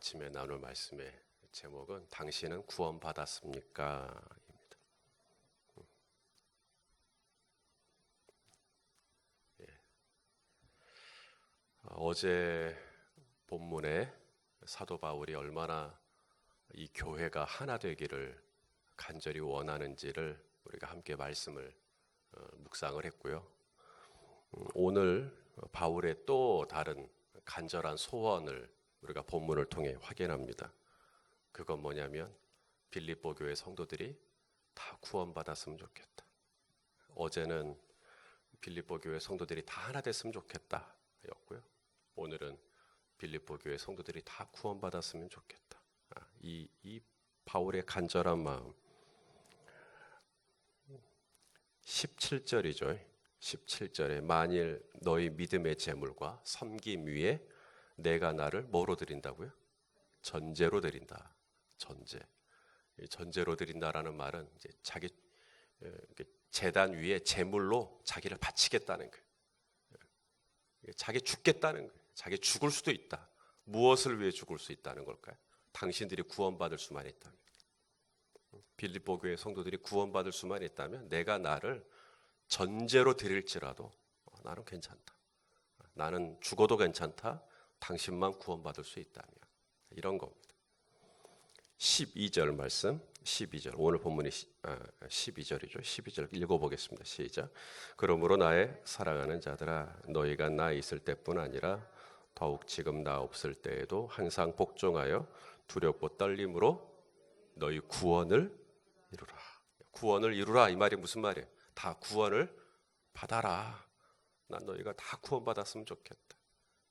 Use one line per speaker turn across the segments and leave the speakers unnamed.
아침에 나눌 말씀의 제목은 당신은 구원받았습니까? 입니다. 어제 본문에 사도 바울이 얼마나 이 교회가 하나 되기를 간절히 원하는지를 우리가 함께 말씀을 묵상을 했고요. 오늘 바울의 또 다른 간절한 소원을 우리가 본문을 통해 확인합니다. 그건 뭐냐면 빌립보 교회 성도들이 다 구원받았으면 좋겠다. 어제는 빌립보 교회 성도들이 다 하나 됐으면 좋겠다 였고요. 오늘은 빌립보 교회 성도들이 다 구원받았으면 좋겠다. 이 바울의 간절한 마음. 17절이죠. 17절에 만일 너희 믿음의 제물과 섬김 위에 내가 나를 뭐로 드린다고요? 전제로 드린다. 전제로 드린다라는 말은 이제 자기 제단 위에 제물로 자기를 바치겠다는 거예요. 자기 죽겠다는 거예요. 자기 죽을 수도 있다. 무엇을 위해 죽을 수 있다는 걸까요? 당신들이 구원받을 수만 있다면, 빌립보 교회 성도들이 구원받을 수만 있다면 내가 나를 전제로 드릴지라도 나는 괜찮다. 나는 죽어도 괜찮다. 당신만 구원받을 수 있다면, 이런 겁니다. 12절 말씀, 12절 오늘 본문이 12절이죠. 12절 읽어보겠습니다. 시작. 그러므로 나의 사랑하는 자들아, 너희가 나 있을 때뿐 아니라 더욱 지금 나 없을 때에도 항상 복종하여 두렵고 떨림으로 너희 구원을 이루라. 구원을 이루라, 이 말이 무슨 말이에요? 다 구원을 받아라. 난 너희가 다 구원받았으면 좋겠다.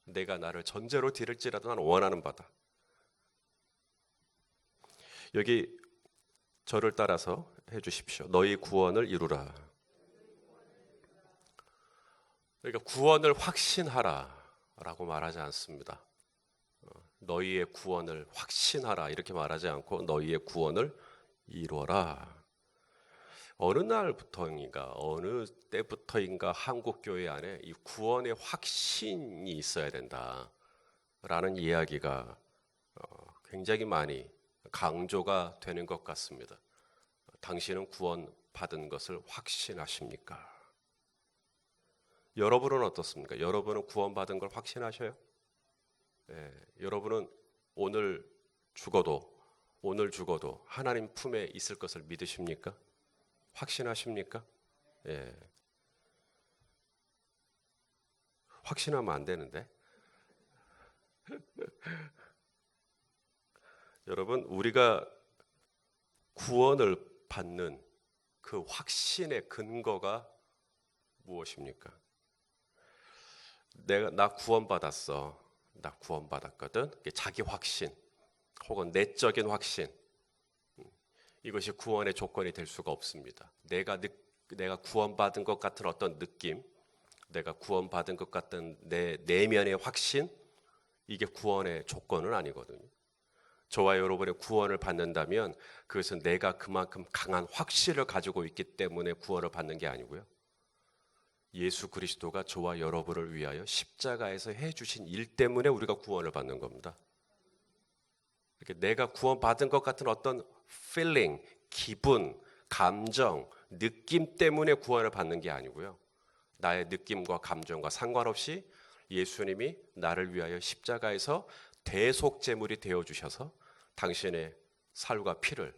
내가 나를 전제로 드릴지라도 나는 원하는 바다. 여기 저를 따라서 해주십시오. 너희 구원을 이루라. 그러니까 구원을 확신하라 라고 말하지 않습니다. 너희의 구원을 확신하라 이렇게 말하지 않고 너희의 구원을 이루어라. 어느 날부터인가 어느 때부터인가 한국교회 안에 이 구원의 확신이 있어야 된다라는 이야기가 굉장히 많이 강조가 되는 것 같습니다. 당신은 구원받은 것을 확신하십니까? 여러분은 어떻습니까? 여러분은 구원받은 걸 확신하셔요? 네, 여러분은 오늘 죽어도 하나님 품에 있을 것을 믿으십니까? 확신하십니까? 예. 확신하면 안 되는데. 여러분, 우리가 구원을 받는 그 확신의 근거가 무엇입니까? 나 구원받았어. 나 구원받았거든. 자기 확신 혹은 내적인 확신. 이것이 구원의 조건이 될 수가 없습니다. 내가 구원받은 것 같은 어떤 느낌, 내가 구원받은 것 같은 내 내면의 확신, 이게 구원의 조건은 아니거든요. 저와 여러분의 구원을 받는다면 그것은 내가 그만큼 강한 확신을 가지고 있기 때문에 구원을 받는 게 아니고요. 예수 그리스도가 저와 여러분을 위하여 십자가에서 해주신 일 때문에 우리가 구원을 받는 겁니다. 이렇게 내가 구원받은 것 같은 어떤 feeling, 기분, 감정, 느낌 때문에 구원을 받는 게 아니고요. 나의 느낌과 감정과 상관없이 예수님이 나를 위하여 십자가에서 대속제물이 되어주셔서 당신의 살과 피를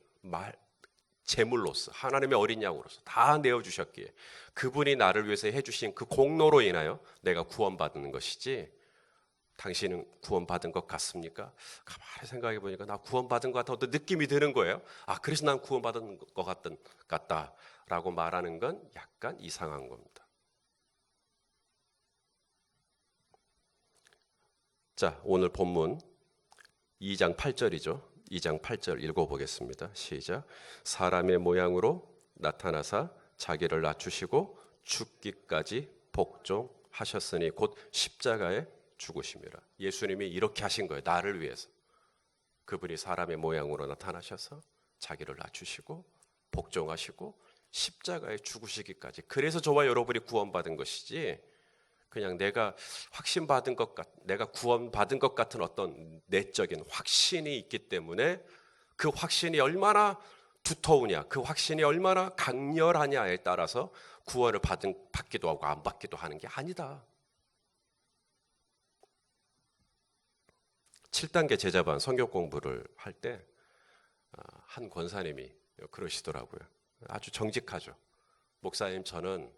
제물로서 하나님의 어린 양으로서 다 내어주셨기에 그분이 나를 위해서 해주신 그 공로로 인하여 내가 구원받는 것이지, 당신은 구원받은 것 같습니까? 가만히 생각해 보니까 나 구원받은 것 같아 어떤 느낌이 드는 거예요. 그래서 난 구원받은 것 같다라고 말하는 건 약간 이상한 겁니다. 자, 오늘 본문 2장 8절이죠. 2장 8절 읽어보겠습니다. 시작. 사람의 모양으로 나타나사 자기를 낮추시고 죽기까지 복종하셨으니 곧 십자가에 죽으심이라. 예수님이 이렇게 하신 거예요. 나를 위해서. 그분이 사람의 모양으로 나타나셔서 자기를 낮추시고 복종하시고 십자가에 죽으시기까지. 그래서 저와 여러분이 구원받은 것이지, 그냥 내가 확신받은 내가 구원받은 것 같은 어떤 내적인 확신이 있기 때문에 그 확신이 얼마나 두터우냐, 그 확신이 얼마나 강렬하냐에 따라서 구원을 받기도 하고 안 받기도 하는 게 아니다. 7단계 제자반 성경 공부를 할 때 한 권사님이 그러시더라고요. 아주 정직하죠. 목사님, 저는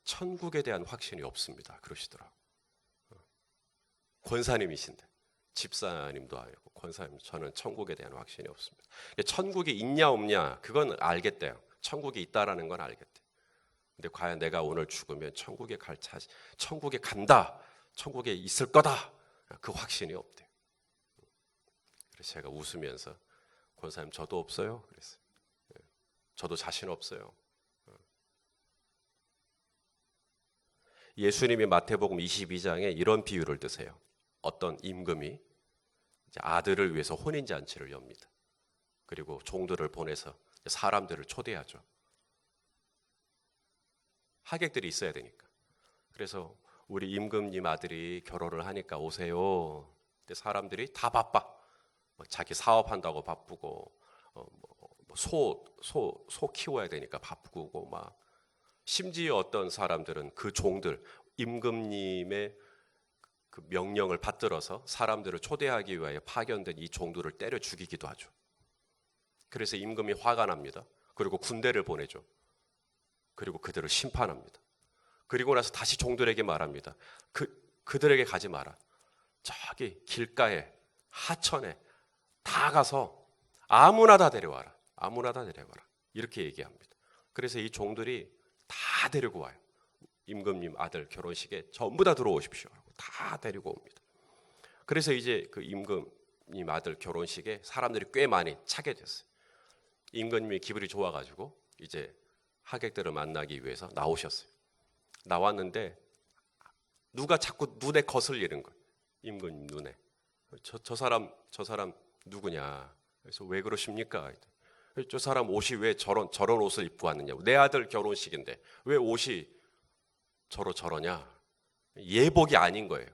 천국에 대한 확신이 없습니다. 그러시더라고요. 권사님이신데, 집사님도 아니고 권사님, 저는 천국에 대한 확신이 없습니다. 천국이 있냐 없냐 그건 알겠대요. 천국이 있다라는 건 알겠대요. 근데 과연 내가 오늘 죽으면 천국에 간다, 천국에 있을 거다, 그 확신이 없대요. 그래서 제가 웃으면서, 권사님 저도 없어요. 그랬어요. 저도 자신 없어요. 예수님이 마태복음 22장에 이런 비유를 드세요. 어떤 임금이 아들을 위해서 혼인잔치를 엽니다. 그리고 종들을 보내서 사람들을 초대하죠. 하객들이 있어야 되니까. 그래서 우리 임금님 아들이 결혼을 하니까 오세요. 근데 사람들이 다 바빠. 자기 사업한다고 바쁘고, 소 키워야 되니까 바쁘고, 막 심지어 어떤 사람들은 그 종들, 임금님의 그 명령을 받들어서 사람들을 초대하기 위하여 파견된 이 종들을 때려 죽이기도 하죠. 그래서 임금이 화가 납니다. 그리고 군대를 보내죠. 그리고 그들을 심판합니다. 그리고 나서 다시 종들에게 말합니다. 그들에게 가지 마라. 저기 길가에, 하천에 다 가서 아무나 다 데려와라. 아무나 다 데려와라. 이렇게 얘기합니다. 그래서 이 종들이 다 데리고 와요. 임금님 아들 결혼식에 전부 다 들어오십시오. 다 데리고 옵니다. 그래서 이제 그 임금님 아들 결혼식에 사람들이 꽤 많이 차게 됐어요. 임금님이 기분이 좋아가지고 이제 하객들을 만나기 위해서 나오셨어요. 나왔는데 누가 자꾸 눈에 거슬리는 거예요. 임금님 눈에. 저 사람 누구냐? 그래서 왜 그러십니까? 저 사람 옷이 왜 저런 옷을 입고 왔느냐고. 내 아들 결혼식인데 왜 옷이 저러냐? 예복이 아닌 거예요.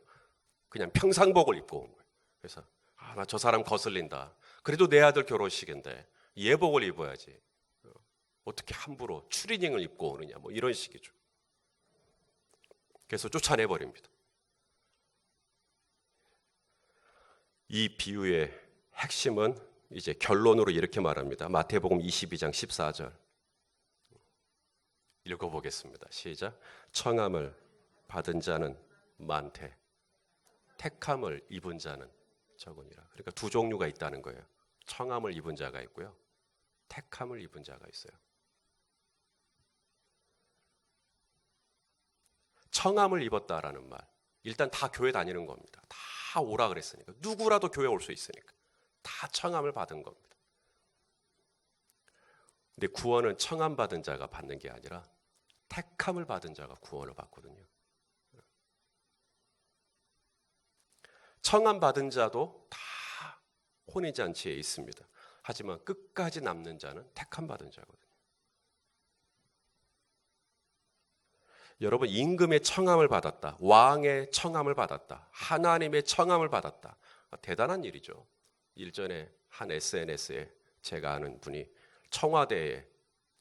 그냥 평상복을 입고 온 거예요. 그래서 나 저 사람 거슬린다. 그래도 내 아들 결혼식인데 예복을 입어야지. 어떻게 함부로 추리닝을 입고 오느냐? 뭐 이런 식이죠. 그래서 쫓아내버립니다. 이 비유의 핵심은 이제 결론으로 이렇게 말합니다. 마태복음 22장 14절 읽어보겠습니다. 시작. 청함을 받은 자는 많되 택함을 입은 자는 적으니라. 그러니까 두 종류가 있다는 거예요. 청함을 입은 자가 있고요, 택함을 입은 자가 있어요. 청함을 입었다라는 말, 일단 다 교회 다니는 겁니다. 다 오라 그랬으니까, 누구라도 교회 올 수 있으니까 다 청함을 받은 겁니다. 근데 구원은 청함 받은 자가 받는 게 아니라 택함을 받은 자가 구원을 받거든요. 청함 받은 자도 다 혼인잔치에 있습니다. 하지만 끝까지 남는 자는 택함 받은 자거든요. 여러분, 임금의 청함을 받았다, 왕의 청함을 받았다, 하나님의 청함을 받았다. 대단한 일이죠. 일전에 한 SNS에 제가 아는 분이 청와대에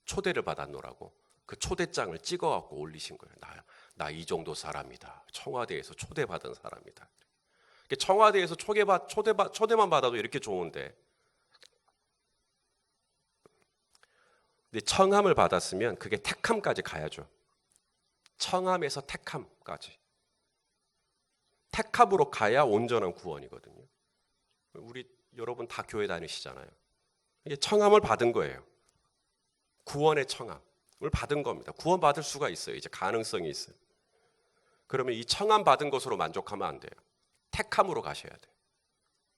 초대를 받았노라고 그 초대장을 찍어갖고 올리신 거예요. 나 이 정도 사람이다. 청와대에서 초대받은 사람이다. 청와대에서 초대만 받아도 이렇게 좋은데, 근데 청함을 받았으면 그게 택함까지 가야죠. 청함에서 택함까지. 택함으로 가야 온전한 구원이거든요. 여러분 다 교회 다니시잖아요. 이게 청함을 받은 거예요. 구원의 청함을 받은 겁니다. 구원 받을 수가 있어요. 이제 가능성이 있어요. 그러면 이 청함 받은 것으로 만족하면 안 돼요. 택함으로 가셔야 돼요.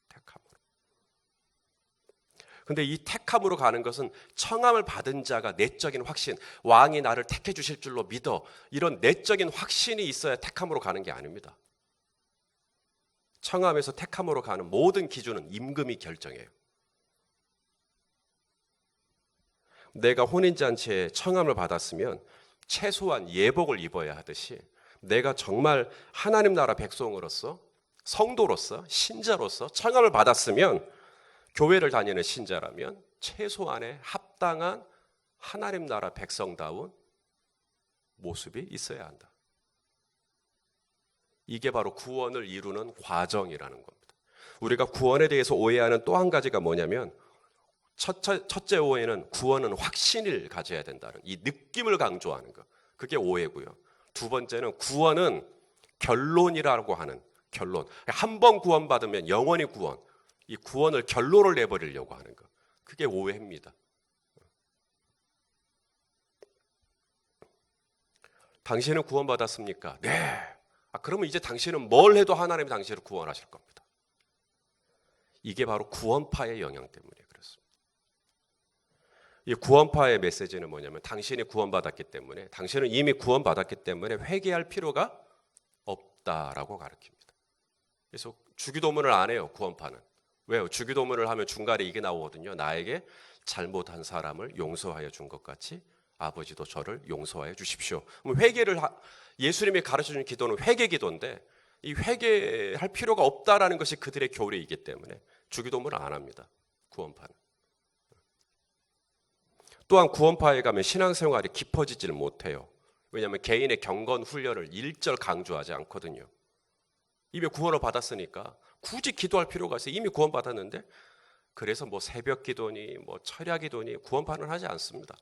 택함으로. 근데 이 택함으로 가는 것은 청함을 받은 자가 내적인 확신, 왕이 나를 택해 주실 줄로 믿어, 이런 내적인 확신이 있어야 택함으로 가는 게 아닙니다. 청함에서 택함으로 가는 모든 기준은 임금이 결정해요. 내가 혼인잔치에 청함을 받았으면 최소한 예복을 입어야 하듯이 내가 정말 하나님 나라 백성으로서, 성도로서, 신자로서 청함을 받았으면, 교회를 다니는 신자라면 최소한의 합당한 하나님 나라 백성다운 모습이 있어야 한다. 이게 바로 구원을 이루는 과정이라는 겁니다. 우리가 구원에 대해서 오해하는 또 한 가지가 뭐냐면, 첫째 오해는 구원은 확신을 가져야 된다는 이 느낌을 강조하는 것. 그게 오해고요. 두 번째는 구원은 결론이라고 하는 결론. 한 번 구원받으면 영원히 구원. 이 구원을 결론을 내버리려고 하는 것. 그게 오해입니다. 당신은 구원받았습니까? 네. 그러면 이제 당신은 뭘 해도 하나님이 당신을 구원하실 겁니다. 이게 바로 구원파의 영향 때문에 그렇습니다. 이 구원파의 메시지는 뭐냐면, 당신이 구원받았기 때문에, 당신은 이미 구원받았기 때문에 회개할 필요가 없다라고 가르칩니다. 그래서 주기도문을 안 해요, 구원파는. 왜요? 주기도문을 하면 중간에 이게 나오거든요. 나에게 잘못한 사람을 용서하여 준 것 같이 아버지도 저를 용서하여 주십시오. 예수님이 가르쳐준 기도는 회개 기도인데, 이 회개할 필요가 없다라는 것이 그들의 교리이기 때문에 주기도문을 안 합니다, 구원파는. 또한 구원파에 가면 신앙생활이 깊어지질 못해요. 왜냐하면 개인의 경건 훈련을 일절 강조하지 않거든요. 이미 구원을 받았으니까 굳이 기도할 필요가 있어요. 이미 구원받았는데. 그래서 뭐 새벽 기도니 뭐 철야 기도니 구원파는 하지 않습니다.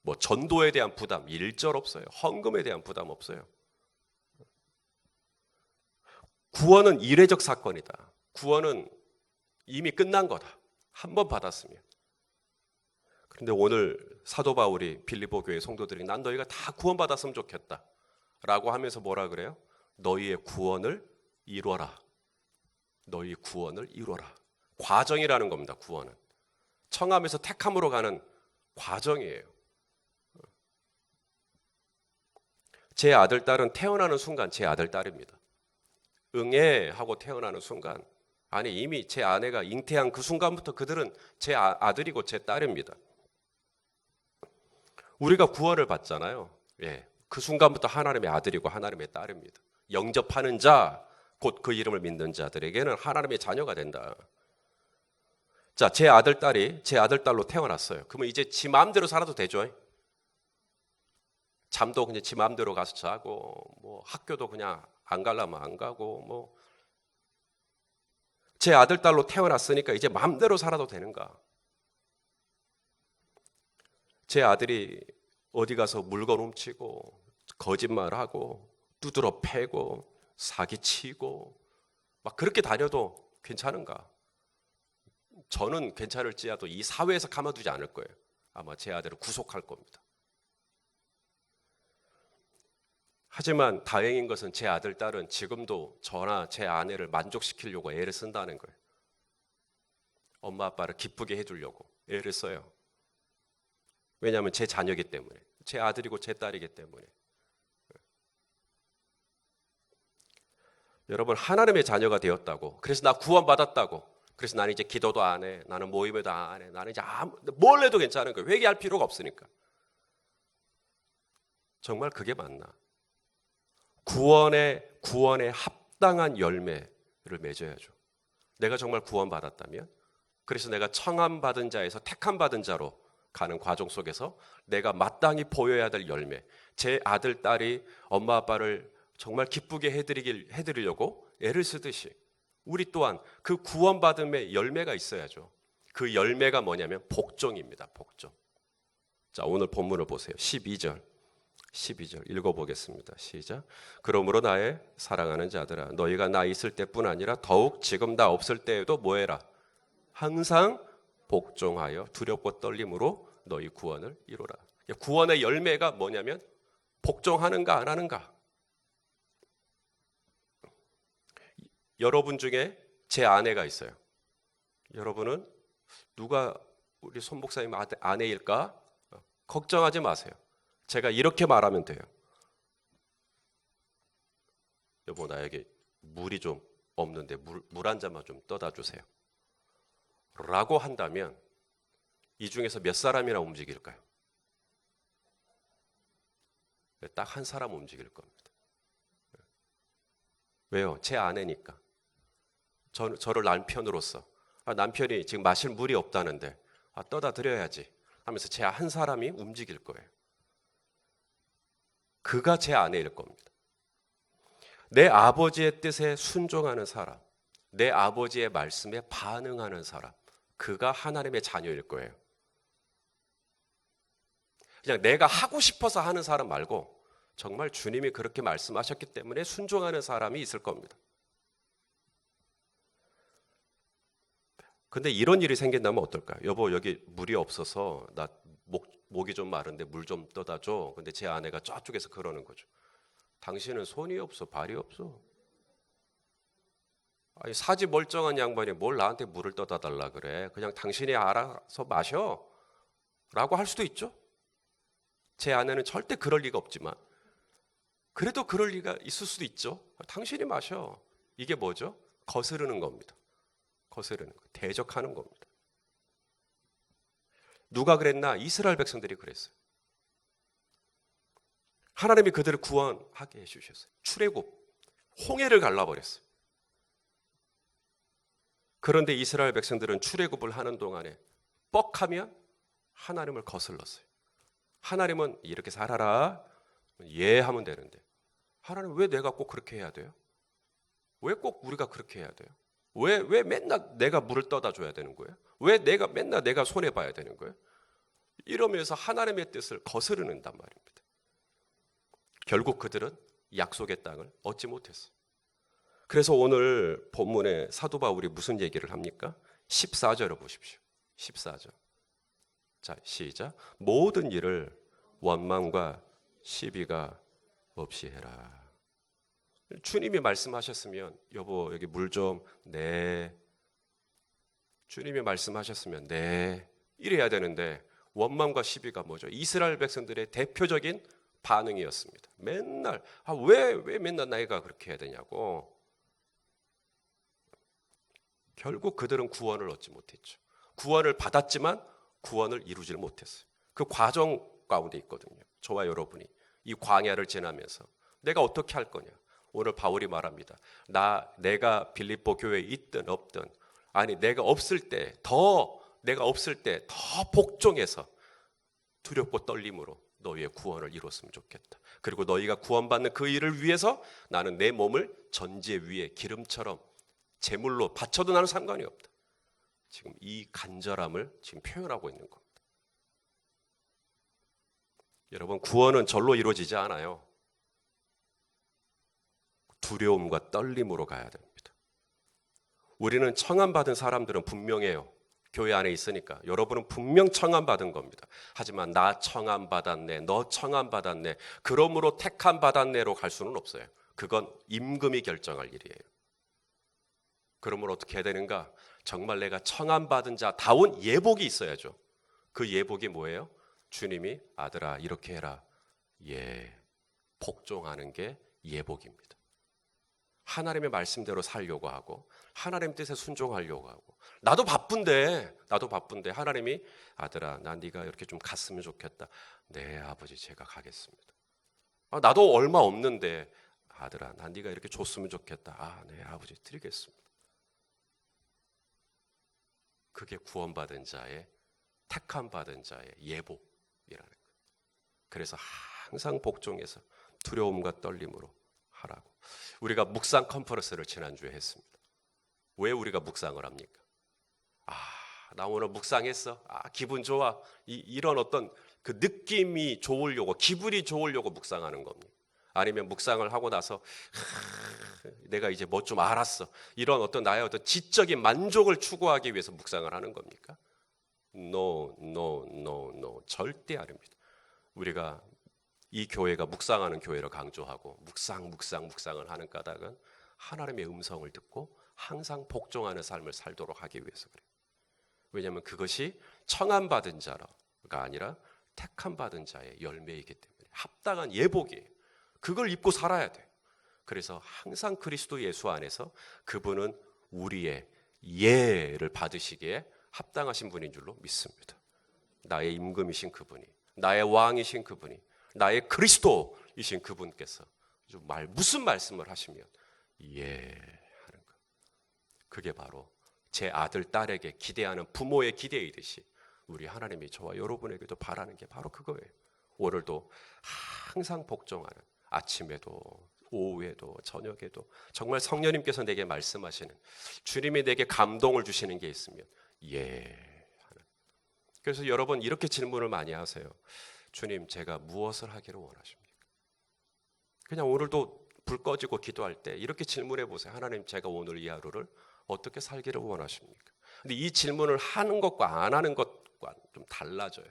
뭐 전도에 대한 부담 일절 없어요. 헌금에 대한 부담 없어요. 구원은 이례적 사건이다. 구원은 이미 끝난 거다. 한 번 받았으면. 그런데 오늘 사도 바울이 빌립보 교회 성도들이 난 너희가 다 구원받았으면 좋겠다 라고 하면서 뭐라 그래요? 너희의 구원을 이루어라. 너희 구원을 이루어라. 과정이라는 겁니다. 구원은 청함에서 택함으로 가는 과정이에요. 제 아들 딸은 태어나는 순간 제 아들 딸입니다. 응애 하고 태어나는 순간, 아니 이미 제 아내가 잉태한 그 순간부터 그들은 제 아들이고 제 딸입니다. 우리가 구원을 받잖아요. 예, 그 순간부터 하나님의 아들이고 하나님의 딸입니다. 영접하는 자, 곧 그 이름을 믿는 자들에게는 하나님의 자녀가 된다. 자, 제 아들 딸이 제 아들 딸로 태어났어요. 그러면 이제 지 마음대로 살아도 되죠. 잠도 그냥 지 마음대로 가서 자고, 뭐 학교도 그냥 안 가려면 안 가고, 뭐 제 아들 딸로 태어났으니까 이제 마음대로 살아도 되는가? 제 아들이 어디 가서 물건 훔치고 거짓말하고 두드러 패고 사기치고 막 그렇게 다녀도 괜찮은가? 저는 괜찮을지라도 이 사회에서 가만두지 않을 거예요. 아마 제 아들을 구속할 겁니다. 하지만 다행인 것은 제 아들, 딸은 지금도 저나 제 아내를 만족시키려고 애를 쓴다는 거예요. 엄마, 아빠를 기쁘게 해주려고 애를 써요. 왜냐하면 제 자녀이기 때문에, 제 아들이고 제 딸이기 때문에. 여러분, 하나님의 자녀가 되었다고, 그래서 나 구원받았다고, 그래서 나는 이제 기도도 안 해, 나는 모임에도 안 해, 나는 이제 뭘 해도 괜찮은 거예요. 회개할 필요가 없으니까. 정말 그게 맞나? 구원에 합당한 열매를 맺어야죠. 내가 정말 구원받았다면, 그래서 내가 청함받은 자에서 택함받은 자로 가는 과정 속에서 내가 마땅히 보여야 될 열매, 제 아들, 딸이 엄마, 아빠를 정말 기쁘게 해드리려고 애를 쓰듯이 우리 또한 그 구원받음의 열매가 있어야죠. 그 열매가 뭐냐면 복종입니다. 복종. 자, 오늘 본문을 보세요. 12절 읽어보겠습니다. 시작. 그러므로 나의 사랑하는 자들아, 너희가 나 있을 때뿐 아니라 더욱 지금 나 없을 때에도 뭐해라? 항상 복종하여 두렵고 떨림으로 너희 구원을 이루라. 구원의 열매가 뭐냐면 복종하는가 안 하는가. 여러분 중에 제 아내가 있어요. 여러분은 누가 우리 손 목사님 아내일까? 걱정하지 마세요. 제가 이렇게 말하면 돼요. 여보, 나에게 물이 좀 없는데 물 한 잔만 좀 떠다 주세요 라고 한다면 이 중에서 몇 사람이나 움직일까요? 딱 한 사람 움직일 겁니다. 왜요? 제 아내니까. 저를 남편으로서 남편이 지금 마실 물이 없다는데 떠다 드려야지 하면서 제 한 사람이 움직일 거예요. 그가 제 아내일 겁니다. 내 아버지의 뜻에 순종하는 사람, 내 아버지의 말씀에 반응하는 사람, 그가 하나님의 자녀일 거예요. 그냥 내가 하고 싶어서 하는 사람 말고 정말 주님이 그렇게 말씀하셨기 때문에 순종하는 사람이 있을 겁니다. 근데 이런 일이 생긴다면 어떨까요? 여보, 여기 물이 없어서 나 목이 좀 마른데 물 좀 떠다 줘. 근데 제 아내가 저쪽에서 그러는 거죠. 당신은 손이 없어, 발이 없어. 아니, 사지 멀쩡한 양반이 뭘 나한테 물을 떠다 달라 그래. 그냥 당신이 알아서 마셔. 라고 할 수도 있죠. 제 아내는 절대 그럴 리가 없지만 그래도 그럴 리가 있을 수도 있죠. 당신이 마셔. 이게 뭐죠? 거스르는 겁니다. 거스르는 거, 대적하는 겁니다. 누가 그랬나? 이스라엘 백성들이 그랬어요. 하나님이 그들을 구원하게 해주셨어요. 출애굽, 홍해를 갈라버렸어요. 그런데 이스라엘 백성들은 출애굽을 하는 동안에 뻑하면 하나님을 거슬렀어요. 하나님은 이렇게 살아라, 예 하면 되는데 하나님 왜 내가 꼭 그렇게 해야 돼요? 왜 꼭 우리가 그렇게 해야 돼요? 왜 맨날 내가 물을 떠다 줘야 되는 거예요? 왜 맨날 내가 손해봐야 되는 거예요? 이러면서 하나님의 뜻을 거스르는단 말입니다. 결국 그들은 약속의 땅을 얻지 못했어요. 그래서 오늘 본문에 사도 바울이 무슨 얘기를 합니까? 14절을 보십시오. 14절. 자, 시작. 모든 일을 원망과 시비가 없이 해라. 주님이 말씀하셨으면 여보 여기 물 좀 네. 주님이 말씀하셨으면 네. 이래야 되는데 원망과 시비가 뭐죠? 이스라엘 백성들의 대표적인 반응이었습니다. 맨날 왜 맨날 나이가 그렇게 해야 되냐고. 결국 그들은 구원을 얻지 못했죠. 구원을 받았지만 구원을 이루질 못했어요. 그 과정 가운데 있거든요. 저와 여러분이 이 광야를 지나면서 내가 어떻게 할 거냐. 오늘 바울이 말합니다. 내가 빌립보 교회에 있든 없든 아니 내가 없을 때 더 복종해서 두렵고 떨림으로 너희의 구원을 이뤘으면 좋겠다. 그리고 너희가 구원받는 그 일을 위해서 나는 내 몸을 전제 위에 기름처럼 제물로 바쳐도 나는 상관이 없다. 지금 이 간절함을 지금 표현하고 있는 겁니다. 여러분 구원은 절로 이루어지지 않아요. 두려움과 떨림으로 가야 됩니다. 우리는 청함받은 사람들은 분명해요. 교회 안에 있으니까 여러분은 분명 청함받은 겁니다. 하지만 나 청함받았네, 너 청함받았네, 그러므로 택함받았네로 갈 수는 없어요. 그건 임금이 결정할 일이에요. 그러므로 어떻게 해야 되는가? 정말 내가 청함받은 자다운 예복이 있어야죠. 그 예복이 뭐예요? 주님이 아들아 이렇게 해라. 예, 복종하는 게 예복입니다. 하나님의 말씀대로 살려고 하고 하나님 뜻에 순종하려고 하고 나도 바쁜데 하나님이 아들아 나 네가 이렇게 좀 갔으면 좋겠다. 네 아버지 제가 가겠습니다. 나도 얼마 없는데 아들아 난 네가 이렇게 줬으면 좋겠다. 네 아버지 드리겠습니다. 그게 구원받은 자의 택함 받은 자의 예복이라는 거예요. 그래서 항상 복종해서 두려움과 떨림으로 하라고. 우리가 묵상 컨퍼런스를 지난주에 했습니다. 왜 우리가 묵상을 합니까? 나 오늘 묵상했어. 기분 좋아. 이런 어떤 그 느낌이 좋으려고, 기분이 좋으려고 묵상하는 겁니다. 아니면 묵상을 하고 나서 내가 이제 뭐 좀 알았어. 이런 어떤 나의 어떤 지적인 만족을 추구하기 위해서 묵상을 하는 겁니까? No. 절대 아닙니다. 우리가 이 교회가 묵상하는 교회를 강조하고 묵상을 하는 까닭은 하나님의 음성을 듣고 항상 복종하는 삶을 살도록 하기 위해서 그래요. 왜냐하면 그것이 청함받은 자가 아니라 택함받은 자의 열매이기 때문에 합당한 예복이에요. 그걸 입고 살아야 돼요. 그래서 항상 그리스도 예수 안에서 그분은 우리의 예를 받으시기에 합당하신 분인 줄로 믿습니다. 나의 임금이신 그분이, 나의 왕이신 그분이, 나의 그리스도 아버지이신 그분께서 무슨 말씀을 하시면 예 하는 것. 그게 바로 제 아들, 딸에게 기대하는 부모의 기대이듯이 우리 하나님이 저와 여러분에게도 바라는 게 바로 그거예요. 오늘도 항상 복종하는, 아침에도 오후에도 저녁에도 정말 성령님께서 내게 말씀하시는, 주님이 내게 감동을 주시는 게 있으면 예 하는. 그래서 여러분 이렇게 질문을 많이 하세요. 주님, 제가 무엇을 하기를 원하십니까? 그냥 오늘도 불 꺼지고 기도할 때 이렇게 질문해 보세요. 하나님, 제가 오늘 이 하루를 어떻게 살기를 원하십니까? 근데 이 질문을 하는 것과 안 하는 것과 좀 달라져요.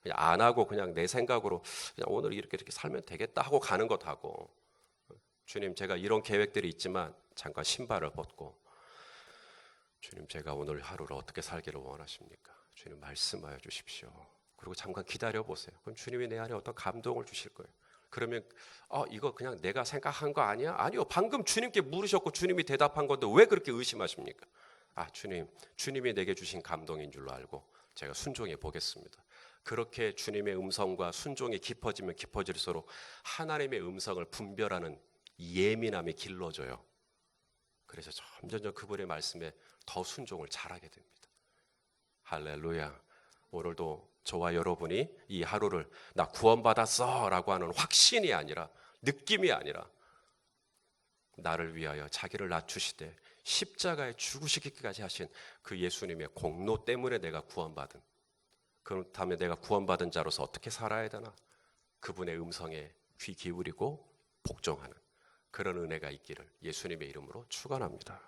그냥 안 하고 그냥 내 생각으로 그냥 오늘 이렇게 살면 되겠다 하고 가는 것하고, 주님, 제가 이런 계획들이 있지만 잠깐 신발을 벗고, 주님, 제가 오늘 하루를 어떻게 살기를 원하십니까? 주님, 말씀하여 주십시오. 그리고 잠깐 기다려 보세요. 그럼 주님이 내 안에 어떤 감동을 주실 거예요. 그러면 이거 그냥 내가 생각한 거 아니야? 아니요, 방금 주님께 물으셨고 주님이 대답한 건데 왜 그렇게 의심하십니까? 주님이 내게 주신 감동인 줄로 알고 제가 순종해 보겠습니다. 그렇게 주님의 음성과 순종이 깊어지면 깊어질수록 하나님의 음성을 분별하는 예민함이 길러져요. 그래서 점점 그분의 말씀에 더 순종을 잘하게 됩니다. 할렐루야. 오늘도 저와 여러분이 이 하루를 나 구원받았어 라고 하는 확신이 아니라, 느낌이 아니라, 나를 위하여 자기를 낮추시되 십자가에 죽으시기까지 하신 그 예수님의 공로 때문에 내가 구원받은, 그렇다면 내가 구원받은 자로서 어떻게 살아야 되나? 그분의 음성에 귀 기울이고 복종하는 그런 은혜가 있기를 예수님의 이름으로 축원합니다.